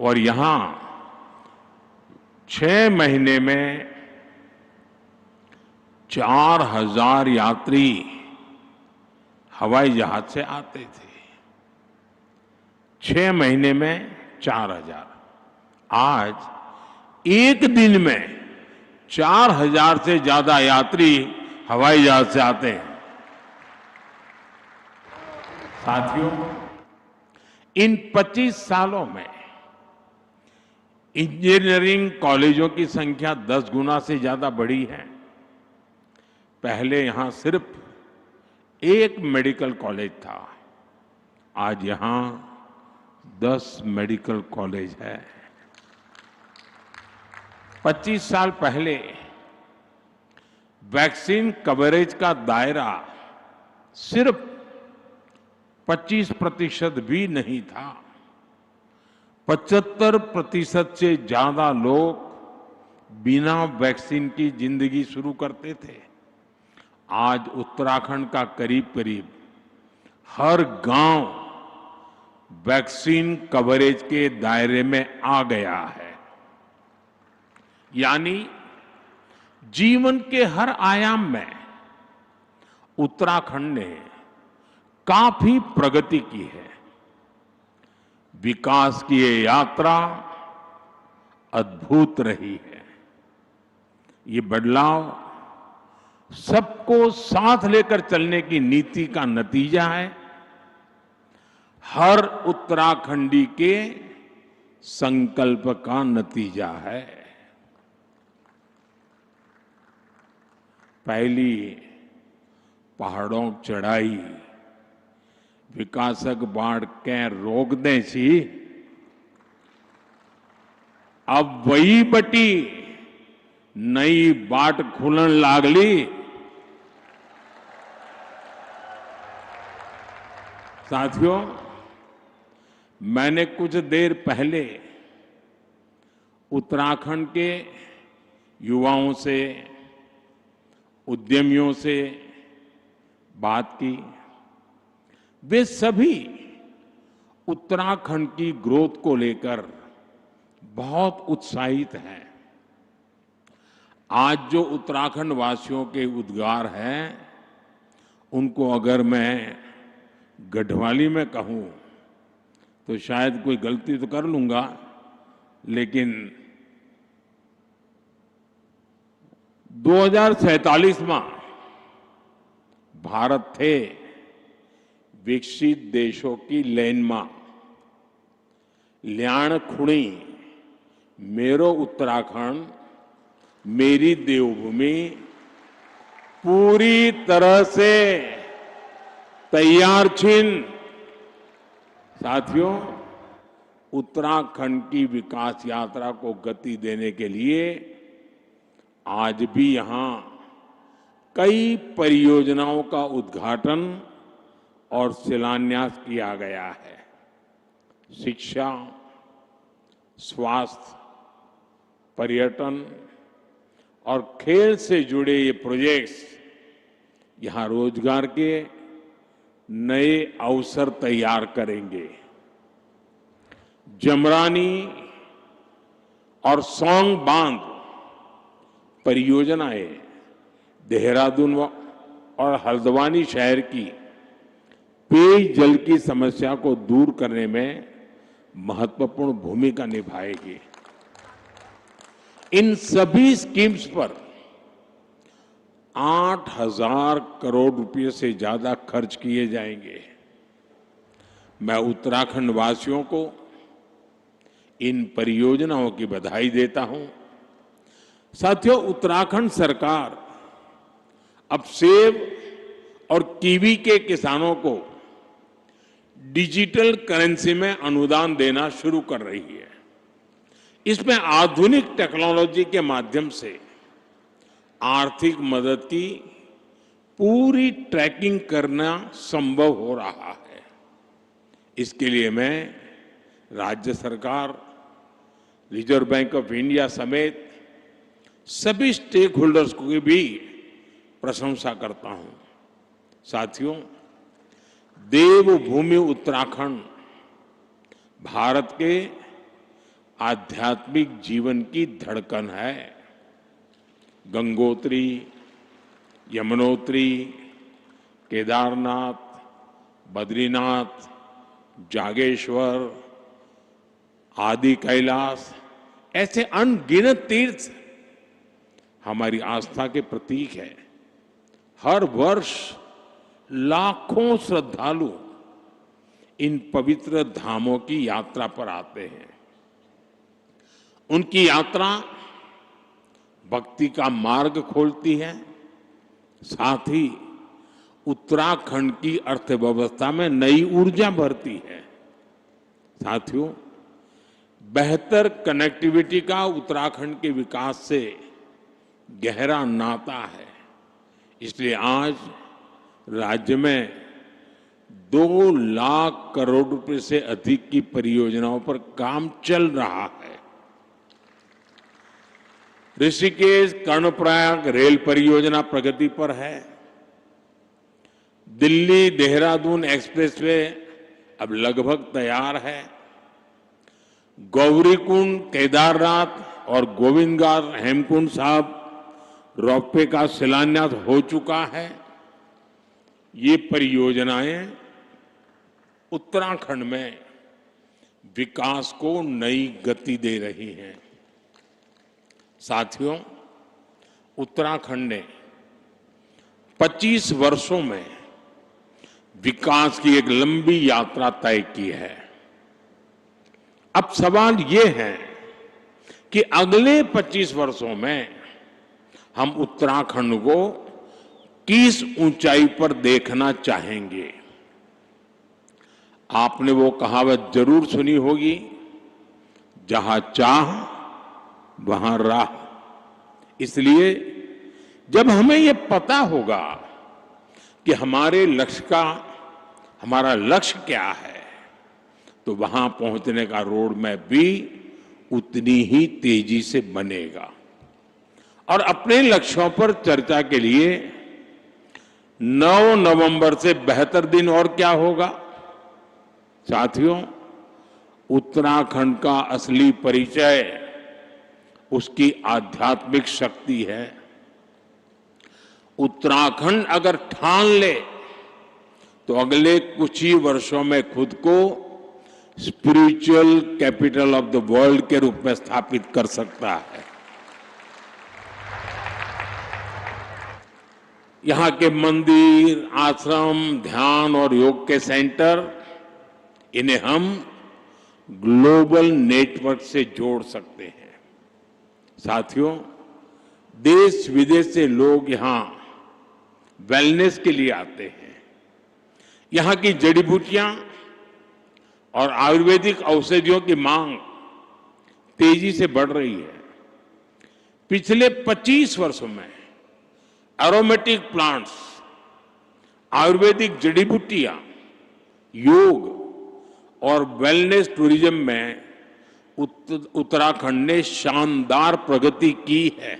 और यहां 6 महीने में 4000 यात्री हवाई जहाज से आते थे। 6 महीने में 4000। आज एक दिन में 4000 से ज्यादा यात्री हवाई जहाज से आते हैं। साथियों, इन 25 सालों में इंजीनियरिंग कॉलेजों की संख्या 10 गुना से ज्यादा बढ़ी है। पहले यहां सिर्फ एक मेडिकल कॉलेज था, आज यहां 10 मेडिकल कॉलेज है। 25 साल पहले वैक्सीन कवरेज का दायरा सिर्फ 25% भी नहीं था। 75% से ज्यादा लोग बिना वैक्सीन की जिंदगी शुरू करते थे। आज उत्तराखंड का करीब करीब हर गांव वैक्सीन कवरेज के दायरे में आ गया है। यानी जीवन के हर आयाम में उत्तराखंड ने काफी प्रगति की है। विकास की ये यात्रा अद्भुत रही है। ये बदलाव सबको साथ लेकर चलने की नीति का नतीजा है। हर उत्तराखंडी के संकल्प का नतीजा है। पहली पहाड़ों की चढ़ाई विकासक बाढ़ के रोक दे सी, अब वही बटी नई बाट खुलन लागली। साथियों, मैंने कुछ देर पहले उत्तराखंड के युवाओं से, उद्यमियों से बात की। वे सभी उत्तराखंड की ग्रोथ को लेकर बहुत उत्साहित हैं। आज जो उत्तराखंड वासियों के उद्गार हैं, उनको अगर मैं गढ़वाली में कहूं तो शायद कोई गलती तो कर लूंगा, लेकिन 2047 में भारत थे विकसित देशों की लाइन में। ल्याण खुणी मेरो उत्तराखंड, मेरी देवभूमि पूरी तरह से तैयार छिन। साथियों, उत्तराखंड की विकास यात्रा को गति देने के लिए आज भी यहां कई परियोजनाओं का उद्घाटन और शिलान्यास किया गया है। शिक्षा, स्वास्थ्य, पर्यटन और खेल से जुड़े ये प्रोजेक्ट्स यहां रोजगार के नए अवसर तैयार करेंगे। जमरानी और सौंग बांध परियोजनाएं देहरादून और हल्द्वानी शहर की पेयजल की समस्या को दूर करने में महत्वपूर्ण भूमिका निभाएगी। इन सभी स्कीम्स पर 8000 करोड़ रुपए से ज्यादा खर्च किए जाएंगे। मैं उत्तराखंड वासियों को इन परियोजनाओं की बधाई देता हूं। साथियों, उत्तराखंड सरकार अब सेब और कीवी के किसानों को डिजिटल करेंसी में अनुदान देना शुरू कर रही है। इसमें आधुनिक टेक्नोलॉजी के माध्यम से आर्थिक मदद की पूरी ट्रैकिंग करना संभव हो रहा है। इसके लिए मैं राज्य सरकार, रिजर्व बैंक ऑफ इंडिया समेत सभी स्टेक होल्डर्स की भी प्रशंसा करता हूं। साथियों, देवभूमि उत्तराखंड भारत के आध्यात्मिक जीवन की धड़कन है। गंगोत्री, यमुनोत्री, केदारनाथ, बद्रीनाथ, जागेश्वर, आदि कैलाश, ऐसे अनगिनत तीर्थ हमारी आस्था के प्रतीक है। हर वर्ष लाखों श्रद्धालु इन पवित्र धामों की यात्रा पर आते हैं। उनकी यात्रा भक्ति का मार्ग खोलती है, साथ ही उत्तराखंड की अर्थव्यवस्था में नई ऊर्जा भरती है। साथियों, बेहतर कनेक्टिविटी का उत्तराखंड के विकास से गहरा नाता है। इसलिए आज राज्य में 2 लाख करोड़ रुपए से अधिक की परियोजनाओं पर काम चल रहा है। ऋषिकेश कर्णप्रयाग रेल परियोजना प्रगति पर है। दिल्ली देहरादून एक्सप्रेसवे अब लगभग तैयार है। गौरीकुंड, केदारनाथ और गोविंदघाट हेमकुंड साहब रोपवे का शिलान्यास हो चुका है। ये परियोजनाएं उत्तराखंड में विकास को नई गति दे रही हैं। साथियों, उत्तराखंड ने 25 वर्षों में विकास की एक लंबी यात्रा तय की है। अब सवाल ये है कि अगले 25 वर्षों में हम उत्तराखंड को किस ऊंचाई पर देखना चाहेंगे। आपने वो कहावत जरूर सुनी होगी, जहां चाह वहां राह। इसलिए जब हमें ये पता होगा कि हमारा लक्ष्य क्या है, तो वहां पहुंचने का रोड मैप भी उतनी ही तेजी से बनेगा। और अपने लक्ष्यों पर चर्चा के लिए 9 नवंबर से बेहतर दिन और क्या होगा। साथियों, उत्तराखंड का असली परिचय उसकी आध्यात्मिक शक्ति है। उत्तराखंड अगर ठान ले तो अगले कुछ ही वर्षों में खुद को spiritual capital of the world के रूप में स्थापित कर सकता है। यहां के मंदिर, आश्रम, ध्यान और योग के सेंटर, इन्हें हम ग्लोबल नेटवर्क से जोड़ सकते हैं। साथियों, देश विदेश से लोग यहां वेलनेस के लिए आते हैं। यहां की जड़ी बूटियां और आयुर्वेदिक औषधियों की मांग तेजी से बढ़ रही है। पिछले 25 वर्षों में एरोमेटिक प्लांट्स, आयुर्वेदिक जड़ी बूटियां, योग और वेलनेस टूरिज्म में उत्तराखंड ने शानदार प्रगति की है।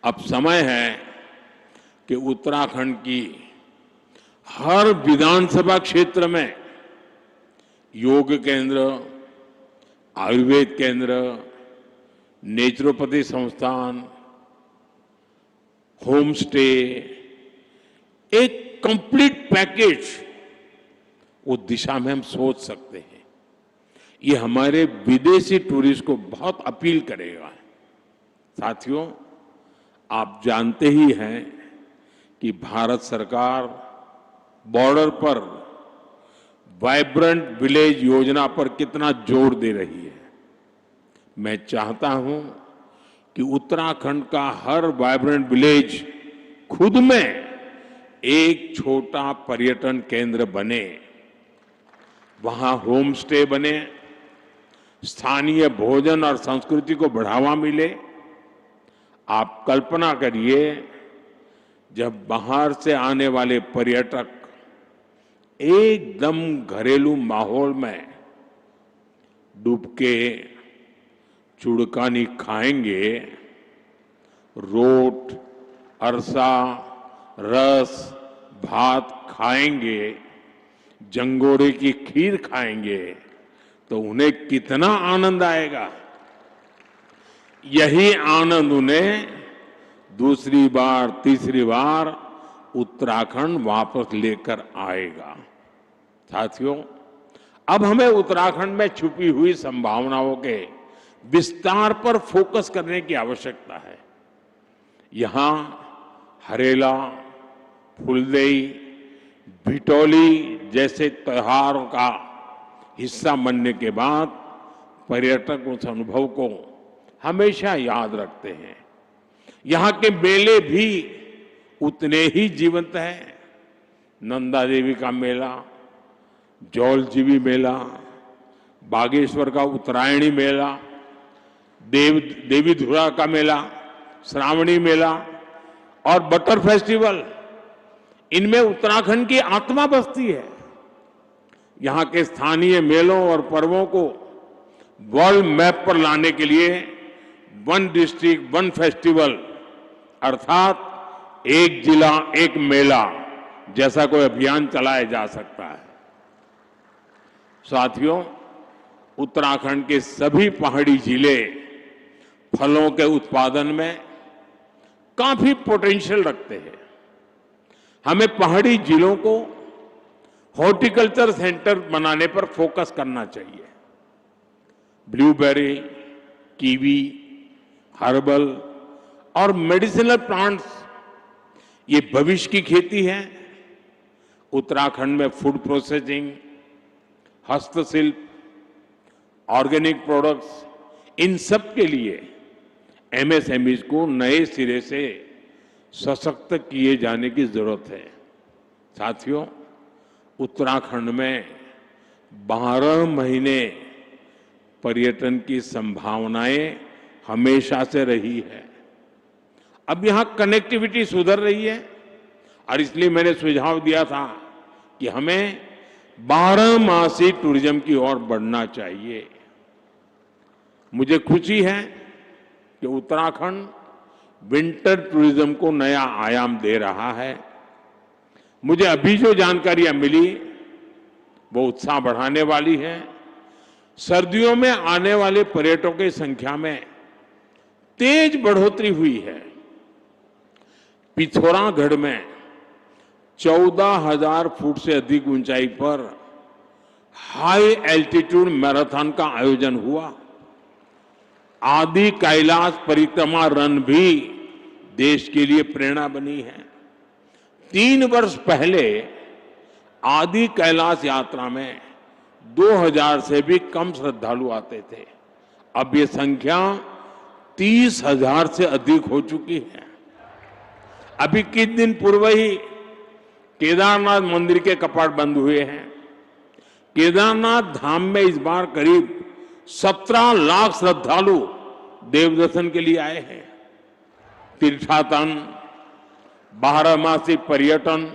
अब समय है कि उत्तराखंड की हर विधानसभा क्षेत्र में योग केंद्र, आयुर्वेद केंद्र, नेचुरोपैथी संस्थान, होम स्टे, एक कंप्लीट पैकेज, वो दिशा में हम सोच सकते हैं। ये हमारे विदेशी टूरिस्ट को बहुत अपील करेगा। साथियों, आप जानते ही हैं कि भारत सरकार बॉर्डर पर वाइब्रेंट विलेज योजना पर कितना जोर दे रही है। मैं चाहता हूं कि उत्तराखंड का हर वाइब्रेंट विलेज खुद में एक छोटा पर्यटन केंद्र बने, वहां होम स्टे बने, स्थानीय भोजन और संस्कृति को बढ़ावा मिले। आप कल्पना करिए, जब बाहर से आने वाले पर्यटक एकदम घरेलू माहौल में डुबके चुड़कानी खाएंगे, रोट, अरसा, रस, भात खाएंगे, जंगोरे की खीर खाएंगे, तो उन्हें कितना आनंद आएगा। यही आनंद उन्हें दूसरी बार तीसरी बार उत्तराखंड वापस लेकर आएगा। साथियों, अब हमें उत्तराखंड में छुपी हुई संभावनाओं के विस्तार पर फोकस करने की आवश्यकता है। यहां हरेला, फुलदेई, भिटौली जैसे त्योहारों का हिस्सा बनने के बाद पर्यटक उस अनुभव को हमेशा याद रखते हैं। यहां के मेले भी उतने ही जीवंत हैं। नंदा देवी का मेला, जौलजीबी मेला, बागेश्वर का उत्तरायणी मेला, देवीधुरा का मेला, श्रावणी मेला और बटर फेस्टिवल, इनमें उत्तराखंड की आत्मा बसती है। यहां के स्थानीय मेलों और पर्वों को वर्ल्ड मैप पर लाने के लिए वन डिस्ट्रिक्ट वन फेस्टिवल अर्थात एक जिला एक मेला जैसा कोई अभियान चलाया जा सकता है। साथियों, उत्तराखंड के सभी पहाड़ी जिले फलों के उत्पादन में काफी पोटेंशियल रखते हैं। हमें पहाड़ी जिलों को हॉर्टिकल्चर सेंटर बनाने पर फोकस करना चाहिए। ब्लूबेरी, कीवी, हर्बल और मेडिसिनल प्लांट्स, ये भविष्य की खेती है। उत्तराखंड में फूड प्रोसेसिंग, हस्तशिल्प, ऑर्गेनिक प्रोडक्ट्स, इन सब के लिए एमएसएमईज को नए सिरे से सशक्त किए जाने की जरूरत है। साथियों, उत्तराखंड में 12 महीने पर्यटन की संभावनाएं हमेशा से रही है। अब यहां कनेक्टिविटी सुधर रही है और इसलिए मैंने सुझाव दिया था कि हमें 12 मासी टूरिज्म की ओर बढ़ना चाहिए। मुझे खुशी है कि उत्तराखंड विंटर टूरिज्म को नया आयाम दे रहा है। मुझे अभी जो जानकारियां मिली वो उत्साह बढ़ाने वाली है। सर्दियों में आने वाले पर्यटकों की संख्या में तेज बढ़ोतरी हुई है। पिथौरागढ़ में 14,000 फुट से अधिक ऊंचाई पर हाई एल्टीट्यूड मैराथन का आयोजन हुआ। आदि कैलाश परिक्रमा रन भी देश के लिए प्रेरणा बनी है। 3 वर्ष पहले आदि कैलाश यात्रा में 2,000 से भी कम श्रद्धालु आते थे। अब ये संख्या 30,000 से अधिक हो चुकी है। अभी कुछ दिन पूर्व ही केदारनाथ मंदिर के कपाट बंद हुए हैं। केदारनाथ धाम में इस बार करीब 17 लाख श्रद्धालु देव दर्शन के लिए आए हैं। तीर्थाटन, 12मासी पर्यटन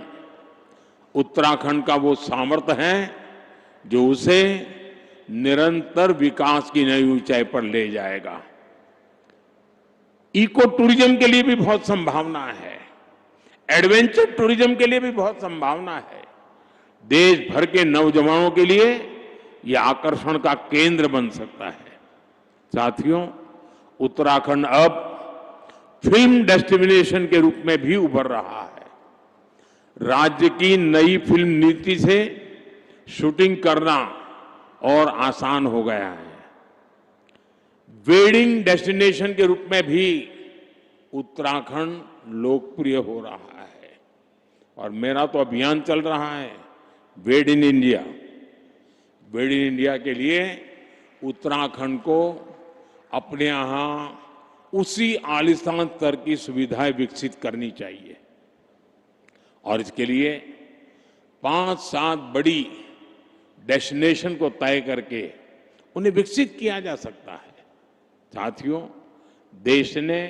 उत्तराखंड का वो सामर्थ्य है जो उसे निरंतर विकास की नई ऊंचाई पर ले जाएगा। इको टूरिज्म के लिए भी बहुत संभावना है। एडवेंचर टूरिज्म के लिए भी बहुत संभावना है। देश भर के नौजवानों के लिए यह आकर्षण का केंद्र बन सकता है। साथियों, उत्तराखंड अब फिल्म डेस्टिनेशन के रूप में भी उभर रहा है। राज्य की नई फिल्म नीति से शूटिंग करना और आसान हो गया है। वेडिंग डेस्टिनेशन के रूप में भी उत्तराखंड लोकप्रिय हो रहा है और मेरा तो अभियान चल रहा है वेड in India. Wade in India के लिए उत्तराखंड को अपने यहां उसी आलिशान स्तर की सुविधाएं विकसित करनी चाहिए और इसके लिए 5-7 बड़ी डेस्टिनेशन को तय करके उन्हें विकसित किया जा सकता है। साथियों, देश ने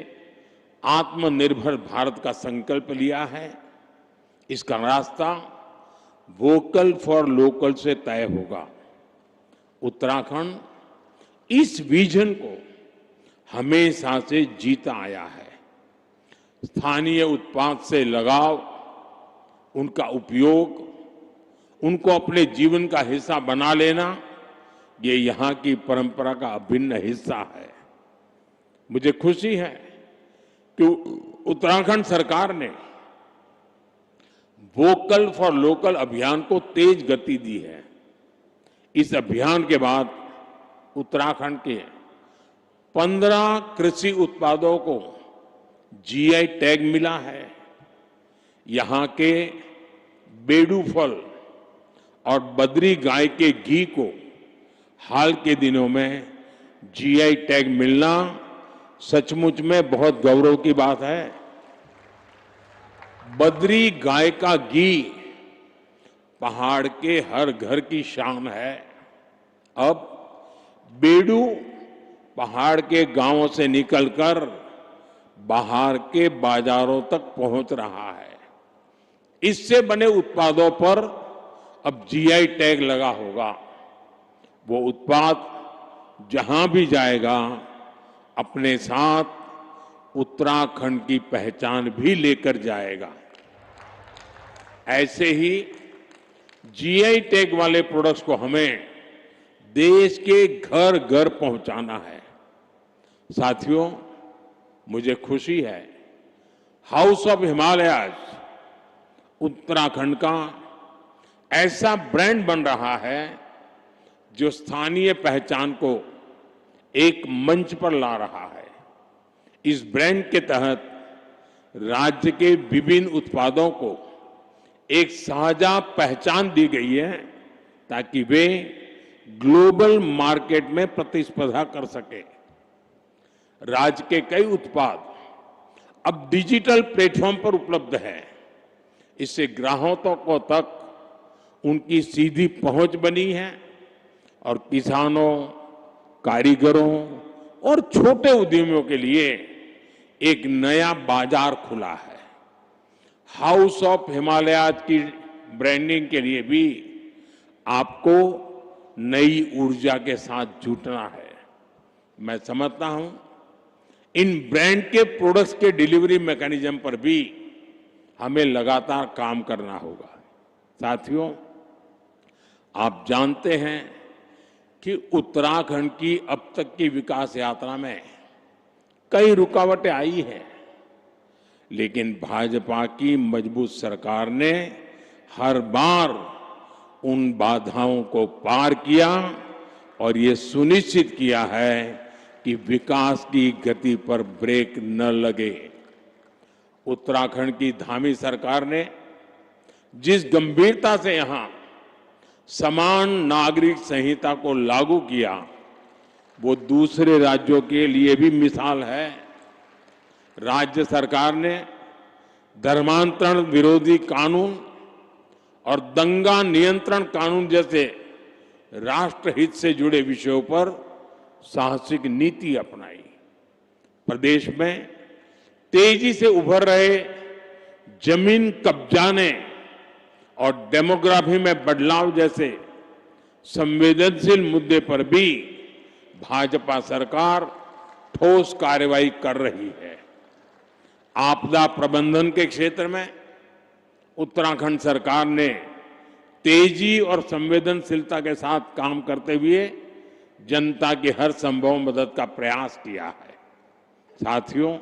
आत्मनिर्भर भारत का संकल्प लिया है। इसका रास्ता वोकल फॉर लोकल से तय होगा। उत्तराखंड इस विजन को हमेशा से जीता आया है। स्थानीय उत्पाद से लगाव, उनका उपयोग, उनको अपने जीवन का हिस्सा बना लेना, ये यहाँ की परंपरा का अभिन्न हिस्सा है। मुझे खुशी है कि उत्तराखंड सरकार ने वोकल फॉर लोकल अभियान को तेज गति दी है। इस अभियान के बाद उत्तराखंड के 15 कृषि उत्पादों को जीआई टैग मिला है। यहाँ के बेडू फल और बद्री गाय के घी को हाल के दिनों में जीआई टैग मिलना सचमुच में बहुत गौरव की बात है। बद्री गाय का घी पहाड़ के हर घर की शान है। अब बेडू पहाड़ के गांवों से निकलकर बाहर के बाजारों तक पहुंच रहा है। इससे बने उत्पादों पर अब जीआई टैग लगा होगा। वो उत्पाद जहां भी जाएगा अपने साथ उत्तराखंड की पहचान भी लेकर जाएगा। ऐसे ही जीआई टैग वाले प्रोडक्ट्स को हमें देश के घर घर पहुंचाना है। साथियों, मुझे खुशी है हाउस ऑफ हिमालयाज उत्तराखंड का ऐसा ब्रांड बन रहा है जो स्थानीय पहचान को एक मंच पर ला रहा है। इस ब्रांड के तहत राज्य के विभिन्न उत्पादों को एक साझा पहचान दी गई है ताकि वे ग्लोबल मार्केट में प्रतिस्पर्धा कर सके। राज्य के कई उत्पाद अब डिजिटल प्लेटफॉर्म पर उपलब्ध है। इससे ग्राहकों को तक उनकी सीधी पहुंच बनी है और किसानों, कारीगरों और छोटे उद्यमियों के लिए एक नया बाजार खुला है। हाउस ऑफ हिमालयाज की ब्रांडिंग के लिए भी आपको नई ऊर्जा के साथ जुटना है। मैं समझता हूं इन ब्रांड के प्रोडक्ट्स के डिलीवरी मैकेनिज्म पर भी हमें लगातार काम करना होगा। साथियों, आप जानते हैं कि उत्तराखंड की अब तक की विकास यात्रा में कई रुकावटें आई हैं, लेकिन भाजपा की मजबूत सरकार ने हर बार उन बाधाओं को पार किया और ये सुनिश्चित किया है कि विकास की गति पर ब्रेक न लगे। उत्तराखंड की धामी सरकार ने जिस गंभीरता से यहां समान नागरिक संहिता को लागू किया, वो दूसरे राज्यों के लिए भी मिसाल है। राज्य सरकार ने धर्मांतरण विरोधी कानून और दंगा नियंत्रण कानून जैसे राष्ट्रहित से जुड़े विषयों पर साहसिक नीति अपनाई। प्रदेश में तेजी से उभर रहे जमीन कब्जाने और डेमोग्राफी में बदलाव जैसे संवेदनशील मुद्दे पर भी भाजपा सरकार ठोस कार्रवाई कर रही है। आपदा प्रबंधन के क्षेत्र में उत्तराखंड सरकार ने तेजी और संवेदनशीलता के साथ काम करते हुए जनता की हर संभव मदद का प्रयास किया है। साथियों,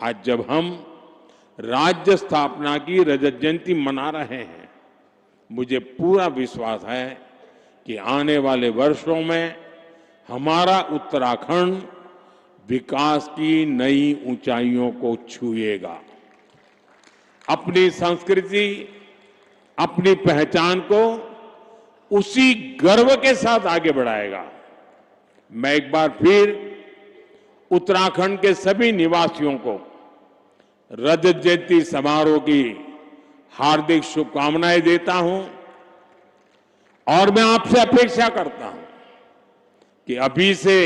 आज जब हम राज्य स्थापना की रजत जयंती मना रहे हैं, मुझे पूरा विश्वास है कि आने वाले वर्षों में हमारा उत्तराखंड विकास की नई ऊंचाइयों को छुएगा, अपनी संस्कृति, अपनी पहचान को उसी गर्व के साथ आगे बढ़ाएगा। मैं एक बार फिर उत्तराखंड के सभी निवासियों को रजत जयंती समारोह की हार्दिक शुभकामनाएं देता हूं और मैं आपसे अपेक्षा करता हूं कि अभी से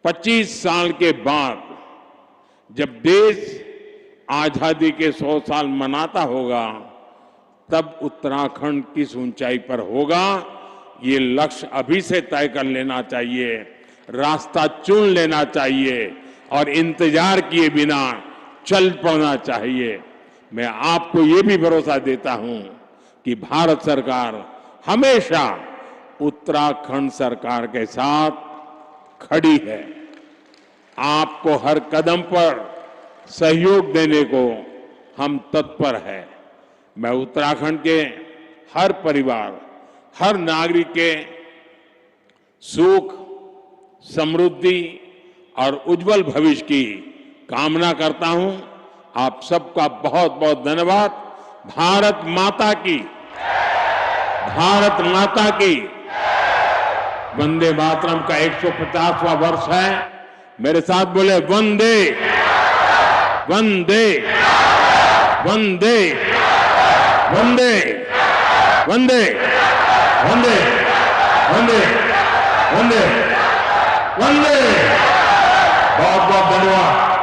25 साल के बाद जब देश आजादी के 100 साल मनाता होगा, तब उत्तराखंड किस ऊंचाई पर होगा, ये लक्ष्य अभी से तय कर लेना चाहिए, रास्ता चुन लेना चाहिए और इंतजार किए बिना चल पड़ना चाहिए। मैं आपको ये भी भरोसा देता हूं कि भारत सरकार हमेशा उत्तराखंड सरकार के साथ खड़ी है। आपको हर कदम पर सहयोग देने को हम तत्पर हैं। मैं उत्तराखंड के हर परिवार, हर नागरिक के सुख, समृद्धि और उज्जवल भविष्य की कामना करता हूं। आप सबका बहुत बहुत धन्यवाद। भारत माता की, भारत माता की। वंदे मातरम का 150वां वर्ष है। मेरे साथ बोले वंदे वंदे वंदे वंदे वंदे वंदे वंदे वंदे वंदे। बहुत बहुत धन्यवाद।